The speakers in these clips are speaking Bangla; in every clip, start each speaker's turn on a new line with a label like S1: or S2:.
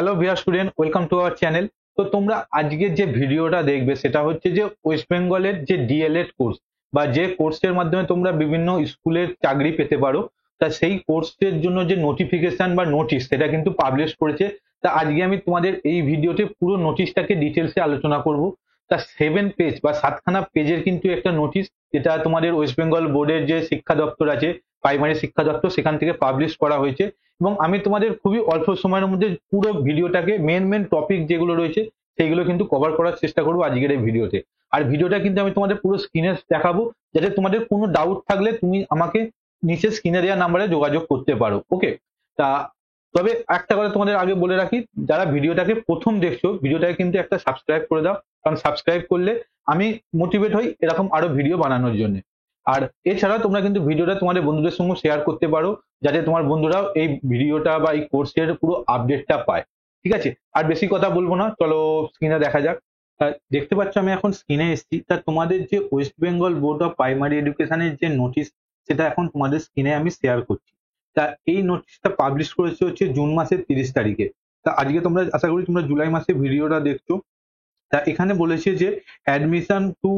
S1: Hello viewer student, welcome to our channel. তো তোমরা আজকের যে ভিডিওটা দেখবে সেটা হচ্ছে যে ওয়েস্ট বেঙ্গলের যে ডিএলএড কোর্স বা যে কোর্সের মাধ্যমে তোমরা বিভিন্ন স্কুলের চাকরি পেতে পারো, তা সেই কোর্সের জন্য যে নোটিফিকেশন বা নোটিশ সেটা কিন্তু পাবলিশ করেছে। তা আজকে আমি তোমাদের এই ভিডিওতে পুরো নোটিশটাকে ডিটেলসে আলোচনা করব। তা 7 পেজ বা 7খানা পেজের কিন্তু একটা নোটিশ, যেটা তোমাদের ওয়েস্ট বেঙ্গল বোর্ডের যে শিক্ষা দপ্তর আছে, প্রাইমারি শিক্ষা দপ্তর, সেখান থেকে পাবলিশ করা হয়েছে। এবং আমি তোমাদের খুবই অল্প সময়ের মধ্যে পুরো ভিডিওটাকে মেন টপিক যেগুলো রয়েছে সেইগুলো কিন্তু কভার করার চেষ্টা করবো আজকের এই ভিডিওতে। আর ভিডিওটা কিন্তু আমি তোমাদের পুরো স্ক্রিনে দেখাবো, যাতে তোমাদের কোনো ডাউট থাকলে তুমি আমাকে নিচে স্ক্রিনে দেওয়া নাম্বারে যোগাযোগ করতে পারো। ওকে, তা তবে একটা কথা তোমাদের আগে বলে রাখি, যারা ভিডিওটাকে প্রথম দেখছো ভিডিওটাকে কিন্তু একটা সাবস্ক্রাইব করে দাও, কারণ সাবস্ক্রাইব করলে আমি মোটিভেট হই এরকম আরো ভিডিও বানানোর জন্য। আর এছাড়া তোমরা কিন্তু ভিডিওটা তোমাদের বন্ধুদের সঙ্গে শেয়ার করতে পারো, যাতে তোমার বন্ধুরাও এই ভিডিওটা বা এই কোর্সের পুরো আপডেটটা পায়। ঠিক আছে, আর বেশি কথা বলবো না, চলো স্ক্রিনে দেখা যাক। দেখতে পাচ্ছ আমি এখন স্ক্রিনে এসেছি। তা তোমাদের যে West Bengal board of primary এডুকেশনের যে নোটিশ, সেটা এখন তোমাদের স্ক্রিনে আমি শেয়ার করছি। তা এই নোটিশটা পাবলিশ করেছে হচ্ছে জুন মাসের 30 তারিখে। তা আজকে তোমরা আশা করি তোমরা জুলাই মাসে ভিডিওটা দেখছো। তা এখানে বলেছে যে admission two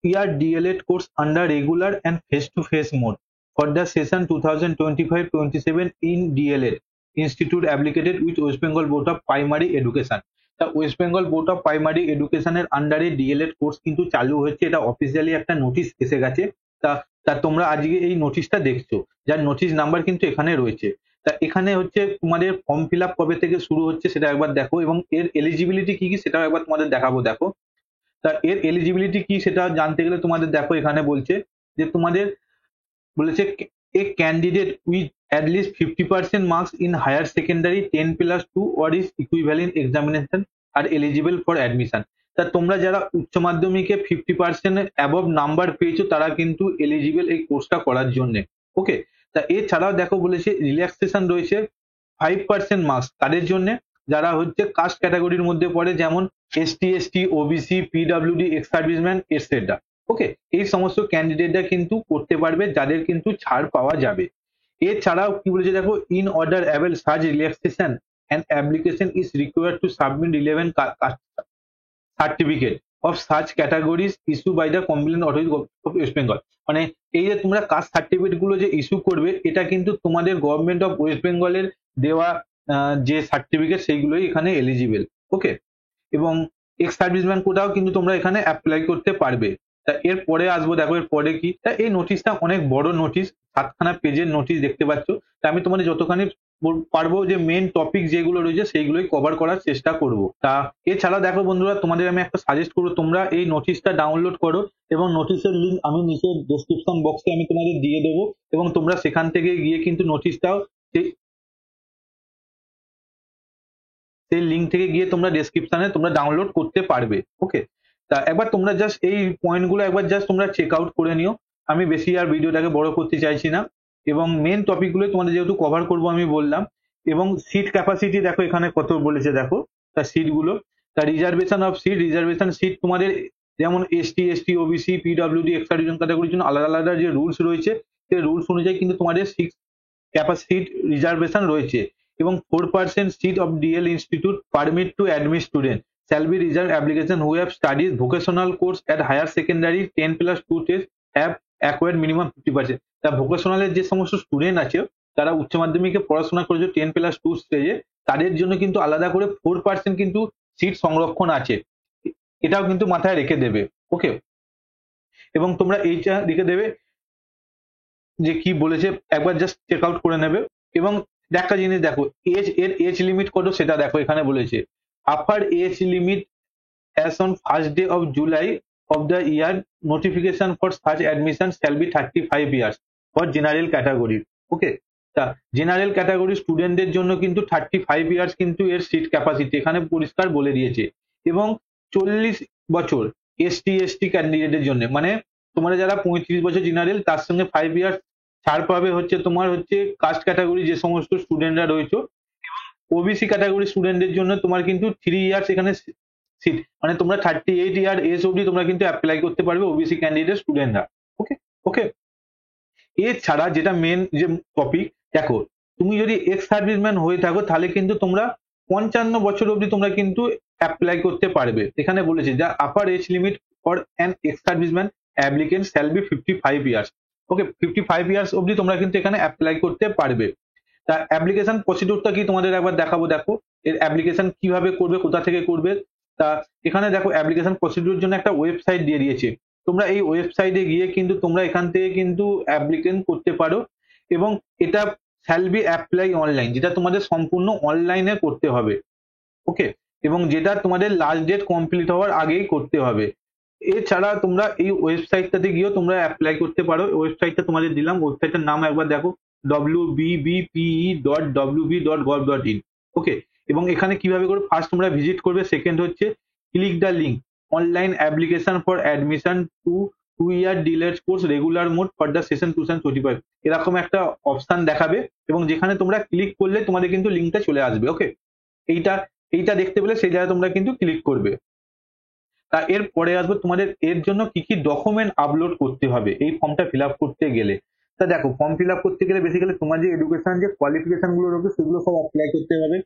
S1: year DLED course under regular and face-to-face mode for the session 2025-27 in DLED Institute affiliated with West Bengal Board of Primary Education। তা West Bengal board of primary এডুকেশনের আন্ডারে ডিএলএড কোর্স কিন্তু চালু হয়েছে, এটা অফিসিয়ালি একটা নোটিশ এসে গেছে। তা তা তোমরা আজকে এই নোটিশটা দেখছো, যার নোটিশ নাম্বার কিন্তু এখানে রয়েছে। তা এখানে হচ্ছে তোমাদের ফর্ম ফিল আপ কবে থেকে শুরু হচ্ছে সেটা একবার দেখো, এবং এর এলিজিবিলিটি কি কি সেটাও একবার তোমাদের দেখাবো। দেখো, তা এর এলিজিবিলিটি কি সেটা জানতে গেলে তোমাদের দেখো এখানে বলছে যে তোমাদের বলেছে এ candidate with at least 50% marks in higher secondary 10+2 or is equivalent examination are eligible for admission। তা তোমরা যারা উচ্চ মাধ্যমিকে 50% অ্যাবভ নাম্বার পেয়েছো তারা কিন্তু এলিজিবল এই কোর্সটা করার জন্য। ওকে, তা এছাড়াও দেখো বলেছে রিল্যাক্সেশন রয়েছে 5% মার্কস তাদের জন্য যারা হচ্ছে কাস্ট ক্যাটাগরির মধ্যে পড়ে, যেমন ST, OBC, PWD, ex serviceman etcetera. Okay, এই সমস্ত ক্যান্ডিডেটরা কিন্তু করতে পারবে, যাদের কিন্তু ছাড় পাওয়া যাবে। এছাড়াও কি বলেছে দেখো, ইন অর্ডার অ্যাভেল সার্চ relaxation and application is required to submit 11 certificate of সার্চ categories issue by the competent authority of West Bengal. মানে এই যে তোমরা কাস্ট সার্টিফিকেট গুলো যে ইস্যু করবে, এটা কিন্তু তোমাদের গভর্নমেন্ট অফ ওয়েস্ট বেঙ্গলের দেওয়া যে সার্টিফিকেট সেইগুলোই এখানে এলিজিবল। ওকে, এবং এক্স সার্ভিসম্যান কোটাও কিন্তু তোমরা এখানে অ্যাপ্লাই করতে পারবে। তা এর পরে আসবো, দেখো এর পরে কি। তা এই নোটিশটা অনেক বড় নোটিশ, 7খানা পেজের নোটিশ দেখতে পাচ্ছ। তা আমি তোমাদের যতখানি পারবো যে মেন টপিক যেগুলো রয়েছে সেইগুলোই কভার করার চেষ্টা করব। তা এছাড়া দেখো বন্ধুরা, তোমাদের আমি একটা সাজেস্ট করবো, তোমরা এই নোটিশটা ডাউনলোড করো এবং নোটিশের লিঙ্ক আমি নিচে ডেসক্রিপশন বক্সে আমি তোমাদের দিয়ে দেবো, এবং তোমরা সেখান থেকে গিয়ে কিন্তু নোটিশটাও সেই লিঙ্ক থেকে গিয়ে তোমরা ডেসক্রিপশনে তোমরা ডাউনলোড করতে পারবে। ওকে, তা একবার তোমরা জাস্ট এই পয়েন্টগুলো একবার জাস্ট তোমরা চেক আউট করে নিও। আমি বেশি আর ভিডিওটাকে বড় করতে চাইছি না, এবং মেন টপিকগুলো তোমাদের যেহেতু কভার করব আমি বললাম। এবং সিট ক্যাপাসিটি দেখো এখানে কত বলেছে, দেখো তার সিটগুলো। তা রিজার্ভেশন সিট তোমাদের যেমন ST, OBC, PWD, ex serviceman ক্যাটাগরির জন্য আলাদা আলাদা যে রুলস রয়েছে, সেই রুলস অনুযায়ী কিন্তু তোমাদের সিট ক্যাপাসিটি রিজার্ভেশন রয়েছে। এবং 4% seat of DL Institute permit to admit student shall be reserved application who have studied vocational course at higher secondary 10+2 test have acquired minimum 50%। তা ভোকেশনালের যে সমস্ত স্টুডেন্ট আছে তারা উচ্চ মাধ্যমিকে পড়াশোনা করেছে 10+2 স্টেজে, তাদের জন্য কিন্তু আলাদা করে 4% কিন্তু সিট সংরক্ষণ আছে, এটাও কিন্তু মাথায় রেখে দেবে। ওকে, এবং তোমরা এইটা রেখে দেবে যে কি বলেছে একবার জাস্ট চেক আউট করে নেবে। এবং একটা জিনিস দেখো, এজ লিমিট কত সেটা দেখো এখানে বলেছে, upper age limit as on first day of July of the year notification for such admission shall be 35 years for general category। ওকে, তা জেনারেল ক্যাটাগরি স্টুডেন্টদের জন্য কিন্তু 35 ইয়ার্স কিন্তু এর সিট ক্যাপাসিটি এখানে পরিষ্কার বলে দিয়েছে। এবং 40 বছর এসটি ক্যান্ডিডেটের জন্য, মানে তোমরা যারা 35 বছর জেনারেল তার সঙ্গে 5 ইয়ার্স ছাড় পাবে হচ্ছে তোমার হচ্ছে কাস্ট ক্যাটাগরি যে সমস্ত স্টুডেন্টরা রয়েছে। ওবিসি ক্যাটাগরি স্টুডেন্টদের জন্য তোমার কিন্তু 3 ইয়ার্স এখানে সিট, মানে তোমরা 38 ইয়ার এজ অবধি তোমরা কিন্তু অ্যাপ্লাই করতে পারবে ওবিসি ক্যান্ডিডেট স্টুডেন্টরা। ওকে ওকে, এছাড়া যেটা মেন যে টপিক, দেখো তুমি যদি এক্স সার্ভিসম্যান হয়ে থাকো তাহলে কিন্তু তোমরা 55 বছর অবধি তোমরা কিন্তু অ্যাপ্লাই করতে পারবে। এখানে বলেছে যা upper age limit for an ex serviceman applicant shall be 55 years. Okay, 55 years অবধি তোমরা কিন্তু এখানে অ্যাপ্লাই করতে পারবে। তা অ্যাপ্লিকেশন প্রসিডিউরটা কি তোমাদের একবার দেখাবো। দেখো এর অ্যাপ্লিকেশন কিভাবে করবে, কোথা থেকে করবে। তা এখানে দেখো অ্যাপ্লিকেশন প্রসিডিউর জন্য একটা ওয়েবসাইট দিয়ে দিয়েছে। তোমরা এই ওয়েবসাইটে গিয়ে কিন্তু তোমরা এখান থেকে কিন্তু অ্যাপ্লিকেশন করতে পারো, এবং এটা শ্যাল বি অ্যাপ্লাই অনলাইন, যেটা তোমাদের সম্পূর্ণ অনলাইনে করতে হবে। ওকে, এবং যেটা তোমাদের লাস্ট ডেট কমপ্লিট হওয়ার আগেই করতে হবে। এছাড়া তোমরা এই ওয়েবসাইটটাতে গিয়েও তোমরা অ্যাপ্লাই করতে পারো। ওয়েবসাইটটা তোমাদের দিলাম, ওয়েবসাইটটার নাম একবার দেখো wbbpe.wb.gov.in। ওকে, এবং এখানে কিভাবে করে ফার্স্ট তোমরা ভিজিট করবে, সেকেন্ড হচ্ছে click the link online application for admission to 2 year DElEd course regular mode for the session 2025, এরকম একটা অপশন দেখাবে, এবং যেখানে তোমরা ক্লিক করলে তোমাদের কিন্তু লিঙ্কটা চলে আসবে। ওকে, এইটা এইটা দেখতে পেলে সেই জায়গায় তোমরা কিন্তু ক্লিক করবে। তা এর পরে আসবে তোমাদের এর জন্য কি কি ডকুমেন্ট আপলোড করতে হবে এই ফর্মটা ফিল আপ করতে গেলে। তা দেখো ফর্ম ফিল আপ করতে গেলে বেসিক্যালি তোমার যে এডুকেশন যে কোয়ালিফিকেশন গুলো রয়েছে সেগুলো সব অ্যাপ্লাই করতে হবে।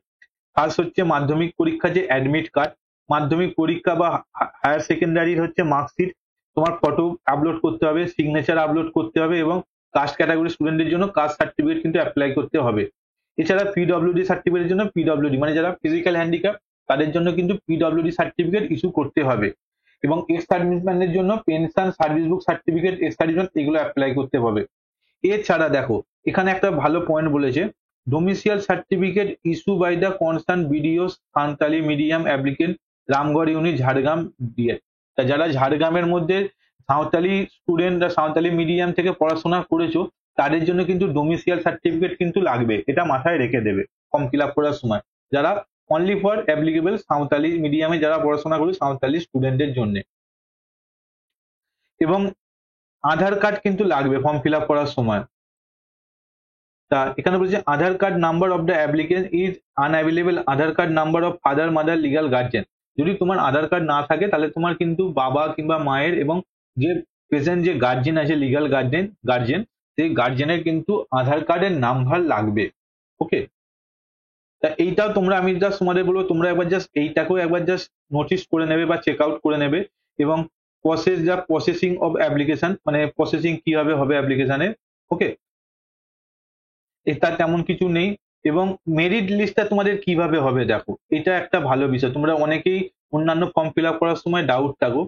S1: ফার্স্ট হচ্ছে মাধ্যমিক পরীক্ষা যে অ্যাডমিট কার্ড, মাধ্যমিক পরীক্ষা বা হায়ার সেকেন্ডারির হচ্ছে মার্কশিট, তোমার ফটো আপলোড করতে হবে, সিগনেচার আপলোড করতে হবে, এবং কাস্ট ক্যাটাগরি স্টুডেন্টের জন্য কাস্ট সার্টিফিকেট কিন্তু অ্যাপ্লাই করতে হবে। এছাড়া পিডব্লিউডি সার্টিফিকেটের জন্য পিডব্লিউডি মানে যারা ফিজিক্যাল হ্যান্ডিক্যাপ তাদের জন্য কিন্তু পিডব্লিউডি সার্টিফিকেট ইস্যু করতে হবে, এবং এক্স সার্ভিসম্যানদের জন্য pension service book certificate ex serviceman এগুলো অ্যাপ্লাই করতে হবে। এছাড়া দেখো এখানে একটা ভালো পয়েন্ট বলেছে, domicile certificate issue by the concern BDO Santali medium applicant Ramgarh unit Jhargram D L. তা যারা ঝাড়গ্রামের মধ্যে সাঁওতালি স্টুডেন্ট বা সাঁওতালি মিডিয়াম থেকে পড়াশোনা করেছো তাদের জন্য কিন্তু ডোমিসিয়াল সার্টিফিকেট কিন্তু লাগবে, এটা মাথায় রেখে দেবে ফর্ম ফিল আপ করার সময়। যারা অনলি ফর অ্যাপ্লিকেবল সাঁওতালি মিডিয়ামে যারা পড়াশোনা করে সাঁওতালি স্টুডেন্টের জন্য। এবং আধার কার্ড কিন্তু লাগবে ফর্ম ফিল আপ করার সময়। তা এখানে বলছে Aadhaar card number of the applicant is unavailable, Aadhaar card number of father mother legal guardian. যদি তোমার আধার কার্ড না থাকে তাহলে তোমার কিন্তু বাবা কিংবা মায়ের এবং যে প্রেজেন্ট যে গার্জিয়ান আছে লিগাল গার্জিয়ান সেই গার্জিয়ানের কিন্তু আধার কার্ডের নাম্বার লাগবে। ওকে, তা এইটাও তোমরা আমি জাস্ট তোমাদের বলবো তোমরা একবার জাস্ট এইটাকেও একবার জাস্ট নোটিস করে নেবে বা চেক আউট করে নেবে, এবং প্রসেসিং অফ অ্যাপ্লিকেশন মানে প্রসেসিং কিভাবে হবে অ্যাপ্লিকেশনের। ওকে, এটা তেমন কিছু নেই। এবং মেরিট লিস্টটা তোমাদের কিভাবে হবে দেখো এটা একটা ভালো বিষয়, তোমরা অনেকেই অন্যান্য ফর্ম ফিল আপ করার সময় ডাউট থাকো।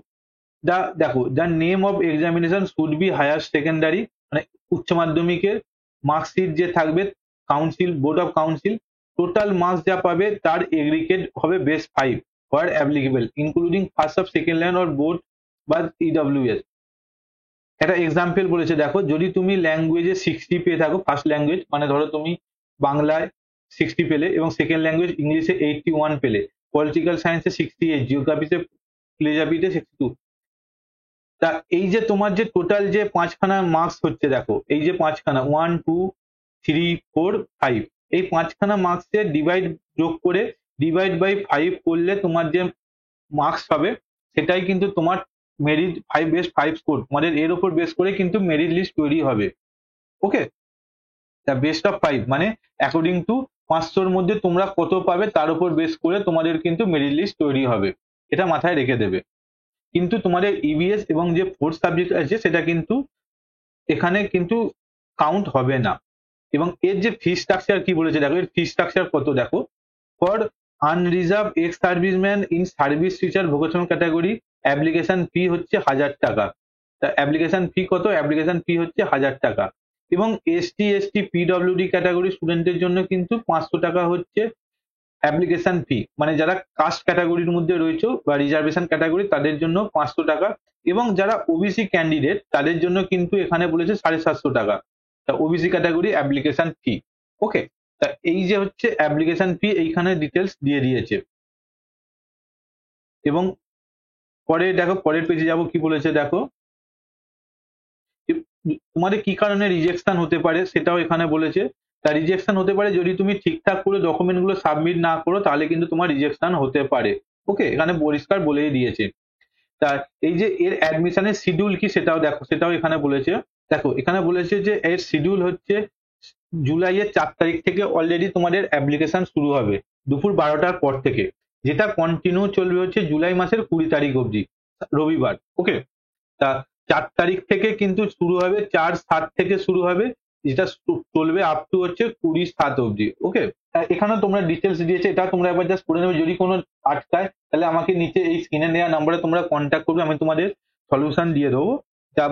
S1: দেখো the name of examination should be higher secondary মানে উচ্চ মাধ্যমিকের মার্কশিট যে থাকবে, council board of council total marks যা পাবে তার এগ্রিগেট হবে base 5 for applicable including first of second line or board বা ইডব্লিউএস। একটা এক্সাম্পল বলেছে দেখো, যদি তুমি ল্যাঙ্গুয়েজে 60 পেয়ে থাকো, ফার্স্ট ল্যাঙ্গুয়েজ মানে ধরো তুমি বাংলায় 60 পেলে এবং সেকেন্ড ল্যাঙ্গুয়েজ ইংলিশে 81 পেলে, পলিটিক্যাল সায়েন্সে 68, জিওগ্রাফিতে ফিলোজফিতে 62। তা এই যে তোমার যে টোটাল যে পাঁচখানা মার্কস হচ্ছে দেখো, এই যে পাঁচখানা 1 2 3 4 5, এই পাঁচখানা মার্কসে যোগ করে ডিভাইড বাই 5 করলে তোমার যে মার্কস পাবে সেটাই কিন্তু তোমার মেরিট 5 স্কোর, তোমাদের এর উপর বেস করে কিন্তু মেরিট লিস্ট তৈরি হবে। ওকে, তা বেস্ট অফ 5 মানে অ্যাকর্ডিং টু 500-র মধ্যে তোমরা কত পাবে তার উপর বেস করে তোমাদের কিন্তু মেরিট লিস্ট তৈরি হবে, এটা মাথায় রেখে দেবে। কিন্তু তোমাদের ইভিএস এবং যে ফোর্থ সাবজেক্ট আছে সেটা কিন্তু এখানে কিন্তু কাউন্ট হবে না। এবং এর যে ফি স্ট্রাকচার কি বলেছে দেখো, এর ফি স্ট্রাকচার কত দেখো, for unreserved ex serviceman in service teacher vocational category application fee হচ্ছে 1000 টাকা। তা অ্যাপ্লিকেশন ফি কত, অ্যাপ্লিকেশন ফি হচ্ছে 1000 টাকা। এবং এসটি এসটি পিডব্লিউডি ক্যাটাগরি স্টুডেন্টের জন্য কিন্তু 500 টাকা হচ্ছে অ্যাপ্লিকেশন ফি, মানে যারা কাস্ট ক্যাটাগরির মধ্যে রয়েছে বা রিজার্ভেশন ক্যাটাগরি তাদের জন্য 500 টাকা, এবং যারা ওবিসি ক্যান্ডিডেট তাদের জন্য কিন্তু এখানে বলেছে 750 টাকা। তা ওবিসি ক্যাটাগরি অ্যাপ্লিকেশন ফি। ওকে, তা এই যে হচ্ছে অ্যাপ্লিকেশন ফি এইখানে ডিটেলস দিয়ে দিয়েছে। এবং পরে দেখো পরের পেজে যাবো কি বলেছে দেখো, তোমাদের কি কারণে রিজেকশন হতে পারে সেটাও এখানে বলেছে। তা রিজেকশন হতে পারে যদি তুমি ঠিকঠাক করে ডকুমেন্ট গুলো সাবমিট না করো তাহলে কিন্তু তোমার রিজেকশন হতে পারে। ওকে, এখানে পরিষ্কার বলেই দিয়েছে। তা এই যে এর অ্যাডমিশনের শিডিউল কি সেটাও দেখো, সেটাও এখানে বলেছে। দেখো এখানে বলেছে যে এর শিডিউল হচ্ছে জুলাইয়ের 4 তারিখ থেকে অলরেডি তোমাদের অ্যাপ্লিকেশন শুরু হবে দুপুর 12টার পর থেকে, যেটা কন্টিনিউ চলবে হচ্ছে জুলাই মাসের 20 তারিখ অবধি, রবিবার। ওকে, তা 4 তারিখ থেকে কিন্তু শুরু হবে, 4/7 থেকে শুরু হবে, যেটা চলবে আপ টু হচ্ছে 20/7 অবধি। ওকে, এখানেও তোমরা ডিটেলস দিয়েছে, এটা তোমরা একবার জাস্ট পড়ে নেবে। যদি কোনো আটকায় তাহলে আমাকে নিচে এই স্ক্রিনে দেওয়া নাম্বারে তোমরা কন্ট্যাক্ট করবে, আমি তোমাদের সলিউশন দিয়ে দেবো,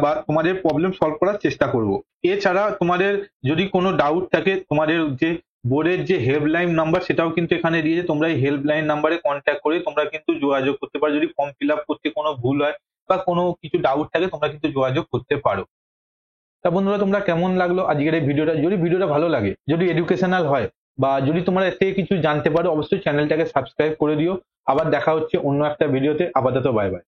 S1: বা তোমাদের প্রবলেম সলভ করার চেষ্টা করব। এছাড়া তোমাদের যদি কোনো ডাউট থাকে, তোমাদের যে বোর্ডের যে হেল্পলাইন নাম্বার সেটাও কিন্তু এখানে দিয়েছে, তোমরা এই হেল্পলাইন নাম্বারে কন্ট্যাক্ট করে তোমরা কিন্তু যোগাযোগ করতে পারো। যদি ফর্ম ফিল আপ করতে কোনো ভুল হয় বা কোনো কিছু ডাউট থাকে, তোমরা কিন্তু যোগাযোগ করতে পারো। তা বন্ধুরা, তোমরা কেমন লাগলো আজকের এই ভিডিওটা? যদি ভিডিওটা ভালো লাগে, যদি এডুকেশনাল হয়, বা যদি তোমরা এর থেকে কিছু জানতে পারো, অবশ্যই চ্যানেলটাকে সাবস্ক্রাইব করে দিও। আবার দেখা হচ্ছে অন্য একটা ভিডিওতে। আপাতত বাই বাই।